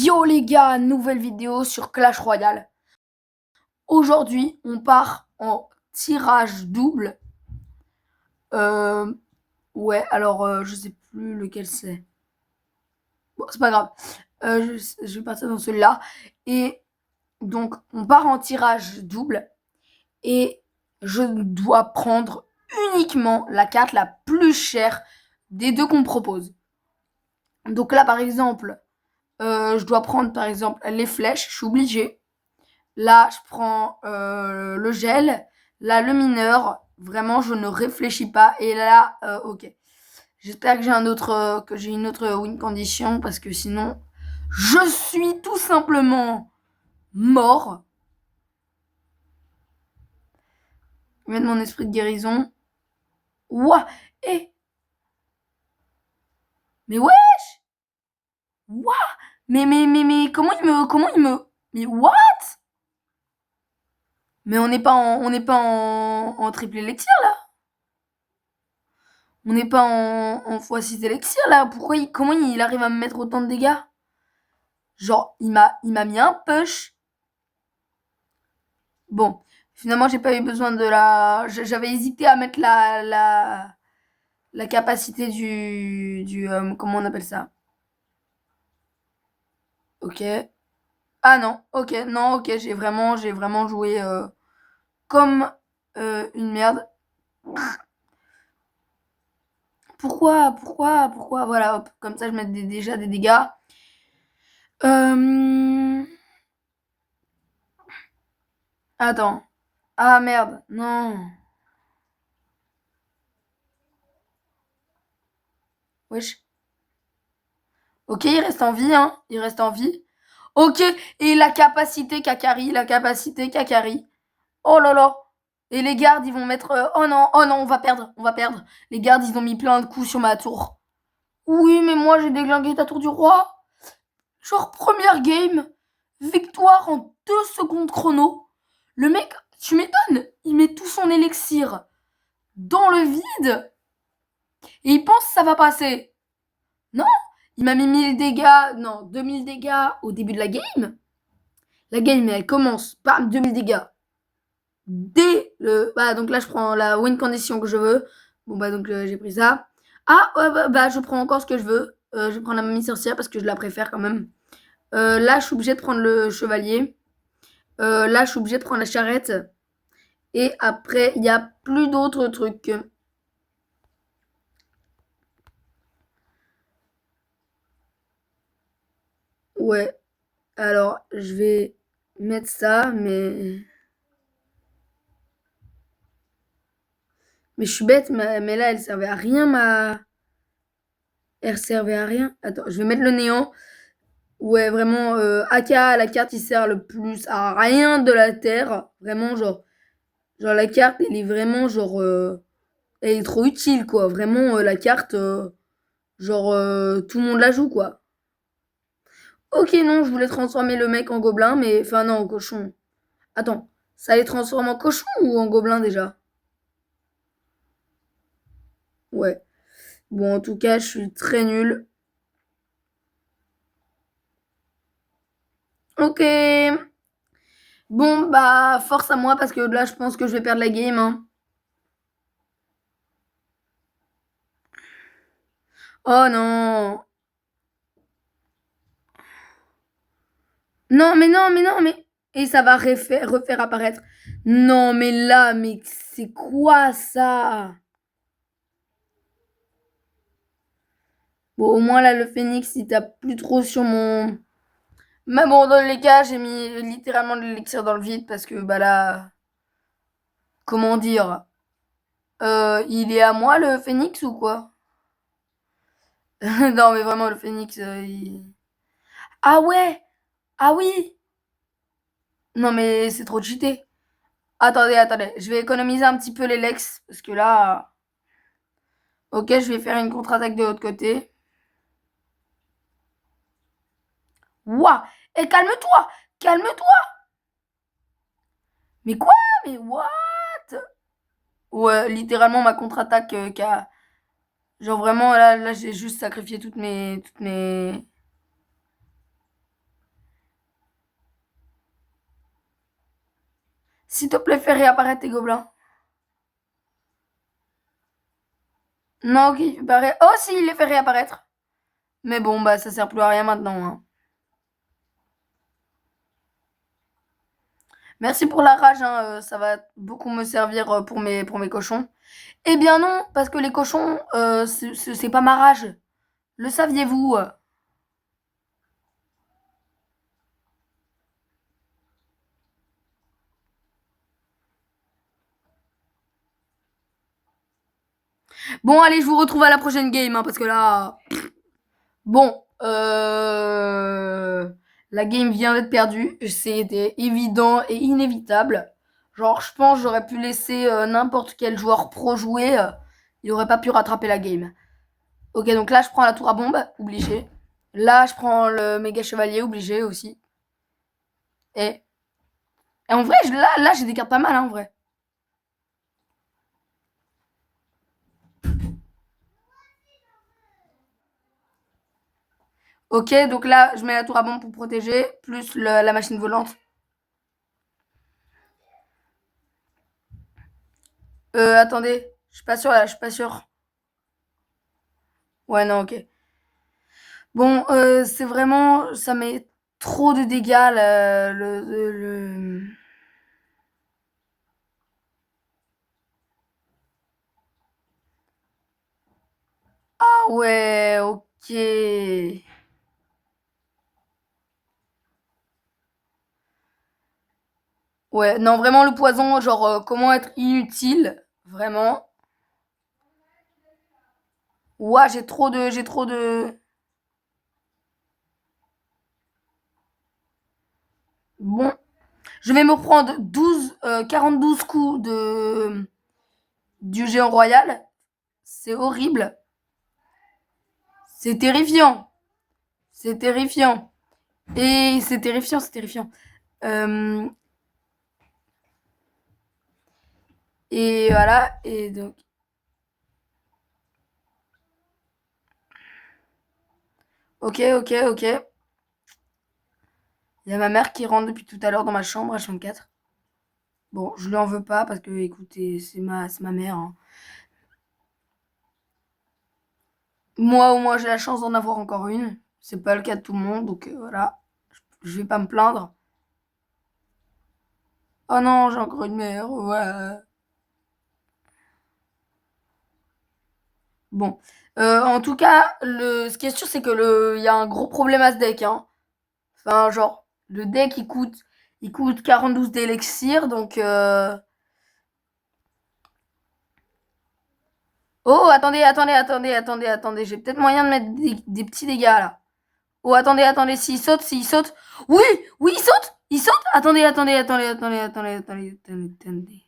Yo les gars, nouvelle vidéo sur Clash Royale. Aujourd'hui, on part en tirage double. Ouais, alors je sais plus lequel c'est. Bon, c'est pas grave. Je vais partir dans celui-là. Et donc, on part en tirage double. Et je dois prendre uniquement la carte la plus chère des deux qu'on me propose. Donc là, par exemple, je dois prendre par exemple les flèches, je suis obligée. Là, je prends le gel. Là, le mineur. Vraiment, je ne réfléchis pas. Et là, ok. J'espère que j'ai une autre win condition parce que sinon, je suis tout simplement mort. Je mets de mon esprit de guérison. Ouah, eh, mais wesh, ouah, mais comment il me, mais what? Mais on n'est pas en triple élixir là. On n'est pas en x6 élixir là. Comment il arrive à me mettre autant de dégâts? Genre, il m'a mis un push. Bon, finalement, j'ai pas eu besoin de la. J'avais hésité à mettre la capacité comment on appelle ça? Ok. Ah non, ok, non, ok, j'ai vraiment joué comme une merde. Pourquoi? Voilà, hop, comme ça, je mets déjà des dégâts. Attends. Ah merde, non. Wesh. Ok, il reste en vie, hein. Il reste en vie. Ok, et la capacité Kakari. Oh là là. Et les gardes, ils vont mettre... oh non, on va perdre. Les gardes, ils ont mis plein de coups sur ma tour. Oui, mais moi, j'ai déglingué ta tour du roi. Genre, première game, victoire en 2 secondes chrono. Le mec, tu m'étonnes, il met tout son élixir dans le vide. Et il pense que ça va passer. Non, il m'a mis 1000 dégâts, non, 2000 dégâts au début de la game. La game, elle commence, bam, 2000 dégâts. Dès le... Bah, donc là, je prends la win condition que je veux. Bon, bah, donc j'ai pris ça. Ah, ouais, bah, je prends encore ce que je veux. Je vais prendre la mamie sorcière parce que je la préfère quand même. Là, je suis obligée de prendre le chevalier. Là, je suis obligée de prendre la charrette. Et après, il n'y a plus d'autres trucs. Ouais. Alors, je vais mettre ça, mais je suis bête, mais là, elle servait à rien, Elle servait à rien. Attends, je vais mettre le néant. Ouais, vraiment, Aka, la carte, il sert le plus à rien de la Terre. Vraiment, genre la carte, elle est vraiment, elle est trop utile, quoi. Vraiment, la carte, tout le monde la joue, quoi. Ok, non, je voulais transformer le mec en gobelin, mais... Enfin, non, en cochon. Attends, ça les transforme en cochon ou en gobelin, déjà? Ouais. Bon, en tout cas, je suis très nulle. Ok. Bon, bah, force à moi, parce que là, je pense que je vais perdre la game, hein. Oh non. Non, mais... Et ça va refaire apparaître. Non, mais là, mais c'est quoi ça? Bon, au moins là, le phénix, il tape plus trop sur mon... Mais bon, dans les cas, j'ai mis littéralement de l'élixir dans le vide parce que, bah là... Comment dire? Il est à moi, le phénix, ou quoi? Non, mais vraiment, le phénix, Ah ouais! Ah oui! Non, mais c'est trop cheaté. Attendez. Je vais économiser un petit peu les Lex. Parce que là... Ok, je vais faire une contre-attaque de l'autre côté. Ouah! Et calme-toi! Calme-toi! Mais quoi? Mais what? Ouais, littéralement ma contre-attaque qui a... Genre vraiment, là j'ai juste sacrifié toutes mes... S'il te plaît, fais réapparaître tes gobelins. Non, ok, il fait pas Oh, si, il les fait réapparaître. Mais bon, bah, ça sert plus à rien maintenant, hein. Merci pour la rage, hein, ça va beaucoup me servir pour mes cochons. Eh bien non, parce que les cochons, c'est pas ma rage. Le saviez-vous? Bon, allez, je vous retrouve à la prochaine game, hein, parce que là... Bon, la game vient d'être perdue. C'était évident et inévitable. Genre, je pense que j'aurais pu laisser n'importe quel joueur pro jouer. Il aurait pas pu rattraper la game. Ok, donc là, je prends la tour à bombe, obligé. Là, je prends le méga chevalier, obligé aussi. Et, et en vrai, là j'ai des cartes pas mal, hein, en vrai. Ok, donc là, je mets la tour à bombe pour protéger, plus la machine volante. Attendez, je suis pas sûre là, je suis pas sûre. Ouais, non, ok. Bon, c'est vraiment, ça met trop de dégâts, Ah ouais, ok. Ouais, non, vraiment le poison, genre, comment être inutile, vraiment. Ouah, j'ai trop de... Bon, je vais me prendre 42 coups du géant royal. C'est horrible. C'est terrifiant. C'est terrifiant. Et c'est terrifiant, c'est terrifiant. Euh, et voilà, et donc... Ok, ok, ok. Il y a ma mère qui rentre depuis tout à l'heure dans ma chambre, H24. Bon, je lui en veux pas parce que, écoutez, c'est ma mère, hein. Moi, au moins, j'ai la chance d'en avoir encore une. C'est pas le cas de tout le monde, donc voilà. Je vais pas me plaindre. Oh non, j'ai encore une mère, ouais. Bon. En tout cas, ce qui est sûr, c'est que il y a un gros problème à ce deck, hein. Enfin, genre, le deck, il coûte 42 d'élixir, donc... Oh, attendez, attendez, attendez, attendez, attendez. J'ai peut-être moyen de mettre des petits dégâts, là. Oh, attendez, attendez, s'il saute... Oui, oui, il saute! Il saute! Attendez, attendez, attendez, attendez, attendez, attendez, attendez, attendez.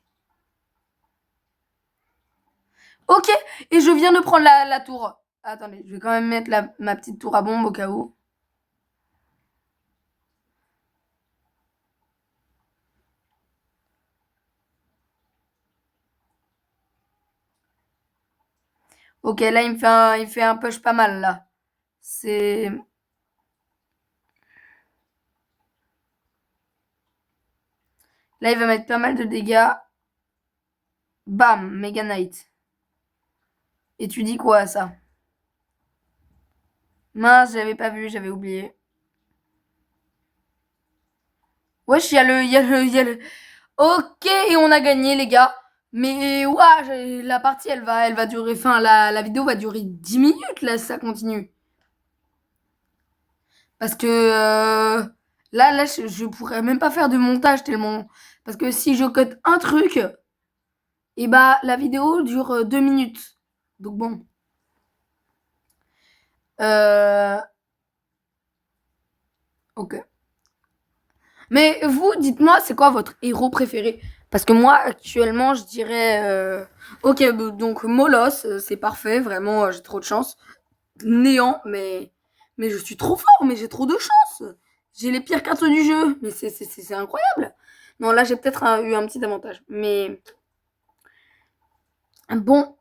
Ok, et je viens de prendre la tour. Attendez, je vais quand même mettre ma petite tour à bombe au cas où. Ok, là, il me fait un push pas mal, là. C'est... Là, il va mettre pas mal de dégâts. Bam, Mega Knight. Et tu dis quoi à ça? Mince, j'avais pas vu, j'avais oublié. Wesh, il y a le... Ok, et on a gagné, les gars. Mais, ouah, la partie, elle va durer... Enfin, la vidéo va durer 10 minutes, là, si ça continue. Parce que là, je pourrais même pas faire de montage tellement. Parce que si je cote un truc, et bah la vidéo dure 2 minutes. Donc bon. Euh, ok. Mais vous, dites-moi, c'est quoi votre héros préféré? Parce que moi, actuellement, je dirais... Ok, donc Molos, c'est parfait, vraiment, j'ai trop de chance. Néant, mais je suis trop fort, mais j'ai trop de chance. J'ai les pires cartes du jeu, mais c'est incroyable. Non, là, j'ai peut-être eu un petit avantage. Mais bon.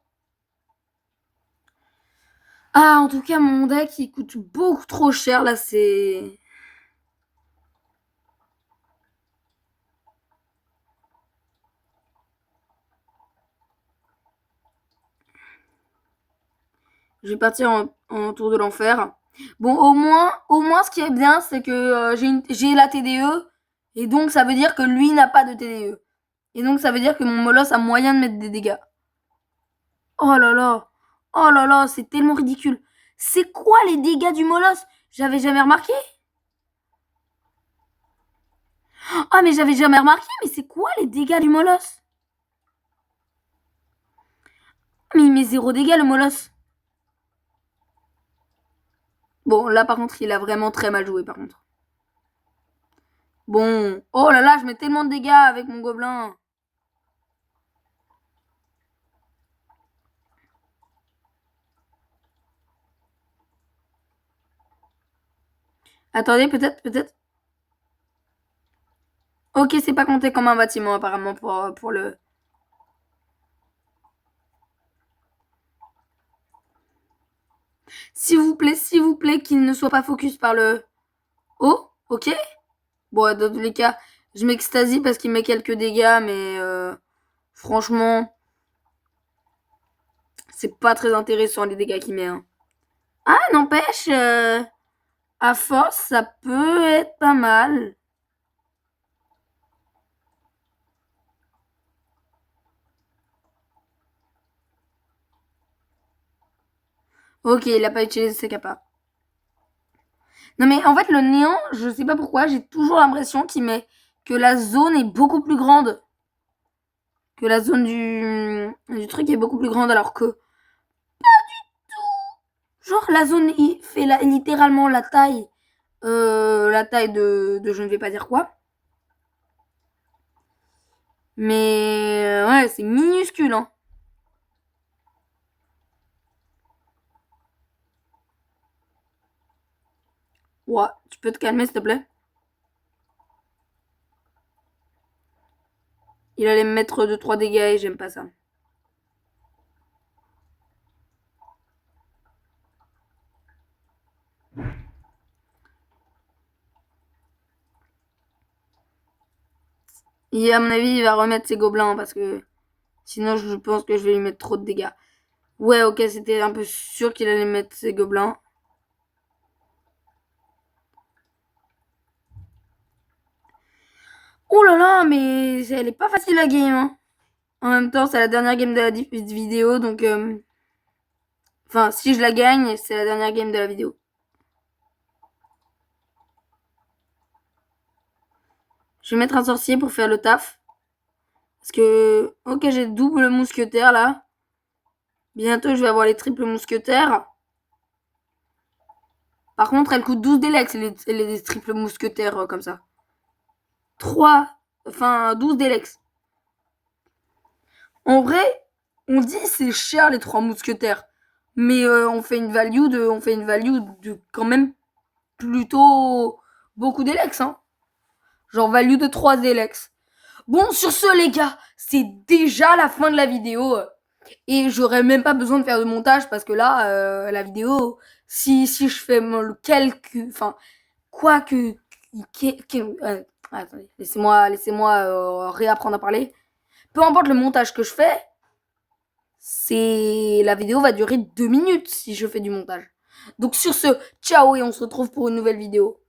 Ah, en tout cas, mon deck, il coûte beaucoup trop cher. Là, c'est... Je vais partir en tour de l'enfer. Bon, au moins, ce qui est bien, c'est que j'ai la TDE. Et donc, ça veut dire que lui n'a pas de TDE. Et donc, ça veut dire que mon molosse a moyen de mettre des dégâts. Oh là là. Oh là là, c'est tellement ridicule. C'est quoi les dégâts du molosse? J'avais jamais remarqué. Ah, mais j'avais jamais remarqué. Mais c'est quoi les dégâts du molosse? Mais il met 0 dégâts, le molosse. Bon, là, par contre, il a vraiment très mal joué, par contre. Bon. Oh là là, je mets tellement de dégâts avec mon gobelin. Attendez, peut-être. Ok, c'est pas compté comme un bâtiment, apparemment, pour le... S'il vous plaît, qu'il ne soit pas focus par le... Oh, ok. Bon, dans tous les cas, je m'extasie parce qu'il met quelques dégâts, mais franchement, c'est pas très intéressant les dégâts qu'il met. Hein. Ah, n'empêche, à force, ça peut être pas mal. Ok, il a pas utilisé ses capas. Non mais en fait, le néant, je sais pas pourquoi, j'ai toujours l'impression qu'il met que la zone est beaucoup plus grande. Que la zone du truc est beaucoup plus grande alors que... Genre la zone il fait littéralement la taille de je ne vais pas dire quoi. Mais ouais, c'est minuscule. Hein. Ouais, tu peux te calmer s'il te plaît. Il allait me mettre 2-3 dégâts et j'aime pas ça. Et à mon avis, il va remettre ses gobelins parce que sinon je pense que je vais lui mettre trop de dégâts. Ouais, ok, c'était un peu sûr qu'il allait mettre ses gobelins. Oh là là, mais elle est pas facile la game. Hein. En même temps, c'est la dernière game de la vidéo, donc... Enfin, si je la gagne, c'est la dernière game de la vidéo. Je vais mettre un sorcier pour faire le taf. Parce que... Ok, j'ai double mousquetaire, là. Bientôt, je vais avoir les triples mousquetaires. Par contre, elle coûte 12 délex, les triples mousquetaires, comme ça. 3... Enfin, 12 délex. En vrai, on dit c'est cher, les 3 mousquetaires. Mais on fait une value de quand même plutôt beaucoup d'élex, hein. Genre value de 3 d'élex. Bon, sur ce, les gars, c'est déjà la fin de la vidéo. Et j'aurais même pas besoin de faire de montage parce que là, la vidéo, si je fais le calcul, enfin, quoi que, attendez, laissez-moi réapprendre à parler. Peu importe le montage que je fais, la vidéo va durer 2 minutes si je fais du montage. Donc sur ce, ciao et on se retrouve pour une nouvelle vidéo.